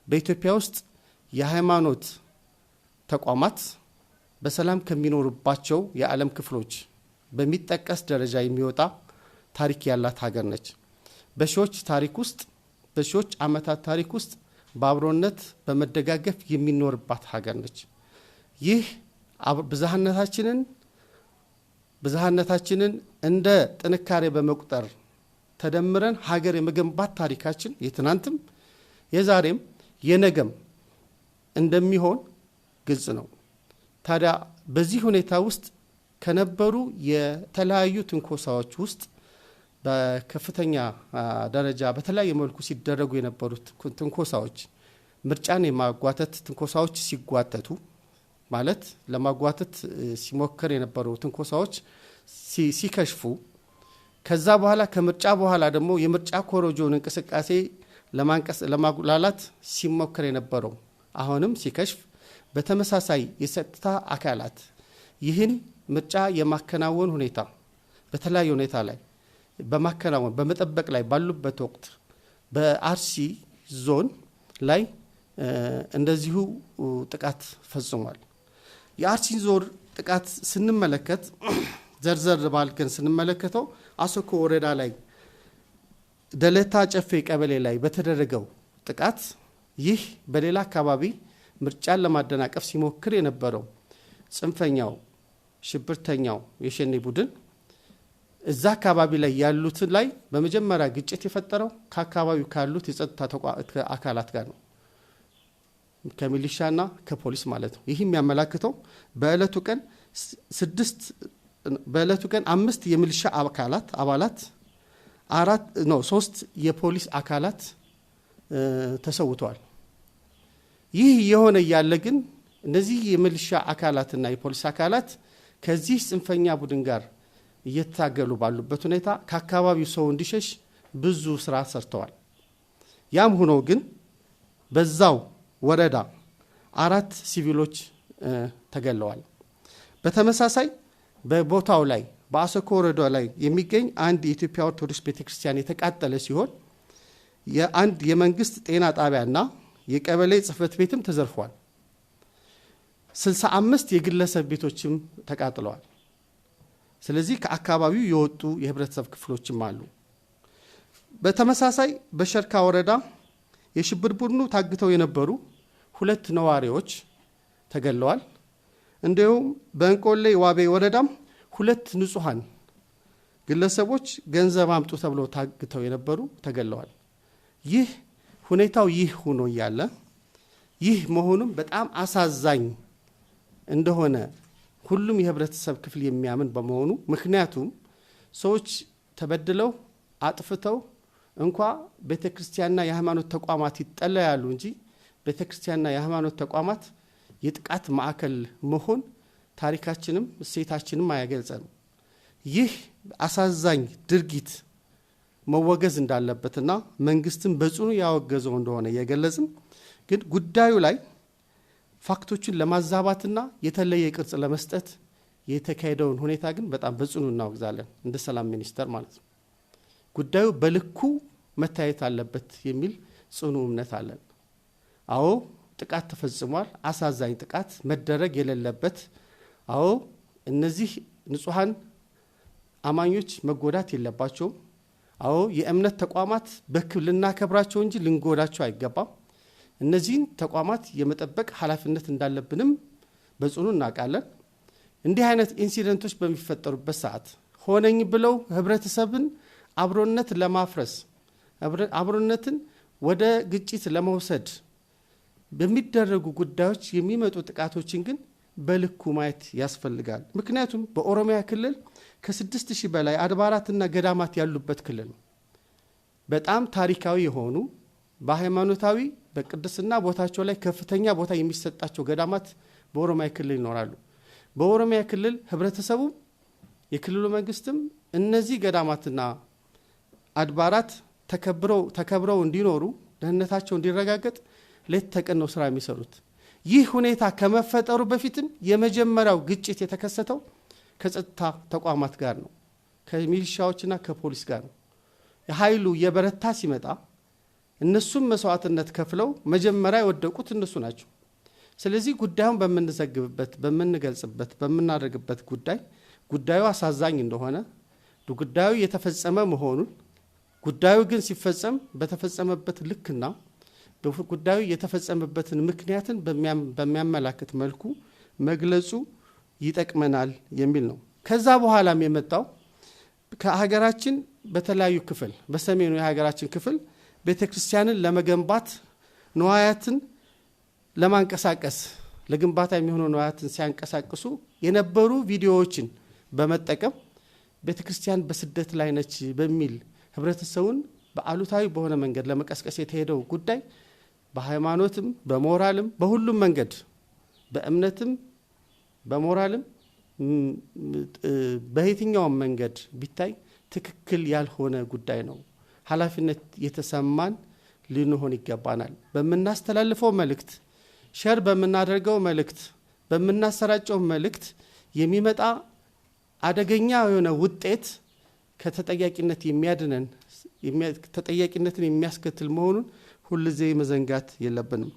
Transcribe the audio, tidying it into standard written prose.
በኢትዮጵያ ውስጥ የሃይማኖት ተቋማት በሰላም ከሚኖሩባቸው የዓለም ክፍሎች በሚጠቀስ ደረጃ የሚወጣ ታሪክ ያላት ሀገር ነች። በሺዎች ታሪክ ውስጥ በሺዎች ዓመታት ታሪክ ውስጥ በአብሮነት በመደጋገፍ የሚኖርባት ሀገር ነች። ይህ ብዝሃነታችንን እንደ ጥንካሬ በመቁጠር ተደምረን ሀገር የመገንባት ታሪካችን የትናንትም የዛሬም የነገም እንደሚሆን ግልጽ ነው። ታዲያ በዚህ ሁኔታ ውስጥ ከነበሩ የተለያዩ ትንኮሳዎች ውስጥ በከፍተኛ ደረጃ በተለያየ መልኩ ሲደረጉ የነበሩት ትንኮሳዎች ምርጫን የማጓተት ትንኮሳዎች ሲጓተቱ ማለት ለማጓተት ሲሞከር የነበሩ ትንኮሳዎች ሲከሽፉ ከዛ በኋላ ከምርጫ በኋላ ደግሞ የምርጫ ኮሮጆን እንቅስቃሴ ለማጉላላት ሲሞከር የነበረው አሁንም ሲከሽፍ በተመሳሳይ የጸጥታ አካላት ይህን ምርጫ የማከናወን ሁኔታ በተለያየ ሁኔታ ላይ በማከናወን በመጠበቅ ላይ ባሉበት ወቅት በአርሲ ዞን ላይ እንደዚሁ ጥቃት ፈጽሟል። የአርሲ ዞን ጥቃት ስንመለከት ዘርዘር ባልከን ስንመለከተው አሶኮ ወረዳ ላይ ደለታ ጨፌ ቀበሌ ላይ በተደረገው ጥቃት ይህ በሌላ አካባቢ ምርጫን ለማደናቀፍ ሲሞክር የነበረው ጽንፈኛው ሽብርተኛው የሸኔ ቡድን እዛ አካባቢ ላይ ያሉት ላይ በመጀመሪያ ግጭት የፈጠረው ከአካባቢው ካሉት የጸጥታ አካላት ጋር ነው፣ ከሚሊሻና ከፖሊስ ማለት ነው። ይህ የሚያመላክተው በእለቱ ቀን 5 የሚሊሻ አባላት 3 የፖሊስ አካላት ተሰውተዋል። ይህ የሆነ ያለ ግን እነዚህ የሚሊሻ አካላትና የፖሊስ አካላት ከዚህ ጽንፈኛ ቡድን ጋር እየታገሉ ባሉበት ሁኔታ ከአካባቢው ሰው እንዲሸሽ ብዙ ስራ ሰርተዋል። ያም ሆኖ ግን በዛው ወረዳ 4 ሲቪሎች ተገለዋል። በተመሳሳይ በቦታው ላይ በአሶኮ ወረዳ ላይ የሚገኝ አንድ የኢትዮጵያ ኦርቶዶክስ ቤተክርስቲያን የተቃጠለ ሲሆን የአንድ የመንግስት ጤና ጣቢያና የቀበሌ ጽህፈት ቤትም ተዘርፏል። 65 የግለሰብ ቤቶችም ተቃጥለዋል። ስለዚህ ከአካባቢው የወጡ የህብረተሰብ ክፍሎችም አሉ። በተመሳሳይ በሸርካ ወረዳ የሽብር ቡድኑ ታግተው የነበሩ 2 ነዋሪዎች ተገለዋል። እንዲሁም በእንቆሌ ዋቤ ወረዳም 2 ንጹሃን ግለሰቦች ገንዘብ አምጡ ተብለው ታግተው የነበሩ ተገለዋል። ይህ ሁኔታው ይህ ሆኖ ያለ ይህ መሆኑም በጣም አሳዛኝ እንደሆነ ሁሉም የህብረተሰብ ክፍል የሚያምን በመሆኑ ምክንያቱም ሰዎች ተበድለው አጥፍተው እንኳ ቤተክርስቲያንና የሃይማኖት ተቋማት ይጠለያሉ እንጂ ቤተክርስቲያንና የሃይማኖት ተቋማት የጥቃት ማዕከል መሆን ታሪካችንም እሴታችንም አያገልጸንም። ይህ አሳዛኝ ድርጊት መወገዝ እንዳለበትና መንግስትም በጽኑ ያወገዘው እንደሆነ የገለጽን ግን ጉዳዩ ላይ ፋክቶችን ለማዛባትና የተለየ ቅርጽ ለመስጠት የተካሄደውን ሁኔታ ግን በጣም በጽኑ እናወግዛለን እንደ ሰላም ሚኒስተር ማለት ነው። ጉዳዩ በልኩ መታየት አለበት የሚል ጽኑ እምነት አለን። አዎ ጥቃት ተፈጽሟል። አሳዛኝ ጥቃት መደረግ የሌለበት አዎ እነዚህ ንጹሃን አማኞች መጎዳት የለባቸውም። አዎ የእምነት ተቋማት በክብልና ከብራቸው እንጂ ልንጎዳቸው አይገባም። እነዚህን ተቋማት የመጠበቅ ኃላፊነት እንዳለብንም በጽኑ እናውቃለን። እንዲህ አይነት ኢንሲደንቶች በሚፈጠሩበት ሰዓት ሆነኝ ብለው ህብረተሰብን አብሮነት ለማፍረስ አብሮነትን ወደ ግጭት ለመውሰድ በሚደረጉ ጉዳዮች የሚመጡ ጥቃቶችን ግን በልኩ ማየት ያስፈልጋል። ምክንያቱም በኦሮሚያ ክልል ከ6000 በላይ አድባራትና ገዳማት ያሉበት ክልል ነው። በጣም ታሪካዊ የሆኑ በሃይማኖታዊ በቅድስና ቦታቸው ላይ ከፍተኛ ቦታ የሚሰጣቸው ገዳማት በኦሮሚያ ክልል ይኖራሉ። በኦሮሚያ ክልል ህብረተሰቡ የክልሉ መንግስትም እነዚህ ገዳማትና አድባራት ተከብረው እንዲኖሩ ደህንነታቸው እንዲረጋገጥ ሌት ተቀን ነው ስራ የሚሰሩት። ይህ ሁኔታ ከመፈጠሩ በፊትም የመጀመሪያው ግጭት የተከሰተው ከጸጥታ ተቋማት ጋር ነው፣ ከሚሊሻዎችና ከፖሊስ ጋር ነው። ኃይሉ የበረታ ሲመጣ እነሱም መስዋዕትነት ከፍለው መጀመሪያ የወደቁት እነሱ ናቸው። ስለዚህ ጉዳዩን በመንዘግብበት በመንገልጽበት በመናደርግበት ጉዳዩ አሳዛኝ እንደሆነ ጉዳዩ የተፈጸመ መሆኑን ጉዳዩ ግን ሲፈጸም በተፈጸመበት ልክና ጉዳዩ የተፈጸመበትን ምክንያትን በሚያመላክት መልኩ መግለጹ ይጠቅመናል የሚል ነው። ከዛ በኋላም የመጣው ከሀገራችን በተለያዩ ክፍል በሰሜኑ የሀገራችን ክፍል ቤተክርስቲያንን ለመገንባት ንዋያትን ለማንቀሳቀስ ለግንባታ የሚሆኑ ንዋያትን ሲያንቀሳቅሱ የነበሩ ቪዲዮዎችን በመጠቀም ቤተክርስቲያን በስደት ላይ ነች በሚል ህብረተሰቡን በአሉታዊ በሆነ መንገድ ለመቀስቀስ የተሄደው ጉዳይ በሃይማኖትም በሞራልም በሁሉም መንገድ በእምነትም በሞራልም በየትኛውም መንገድ ቢታይ ትክክል ያልሆነ ጉዳይ ነው። ኃላፊነት የተሰማን ልንሆን ይገባናል። በመናስተላልፈው መልእክት ሸር በመናደርገው መልእክት በመናሰራጨው መልእክት የሚመጣ አደገኛ የሆነ ውጤት ከተጠያቂነት የሚያድነን ተጠያቂነትን የሚያስከትል መሆኑን ሁልጊዜ መዘንጋት የለብንም።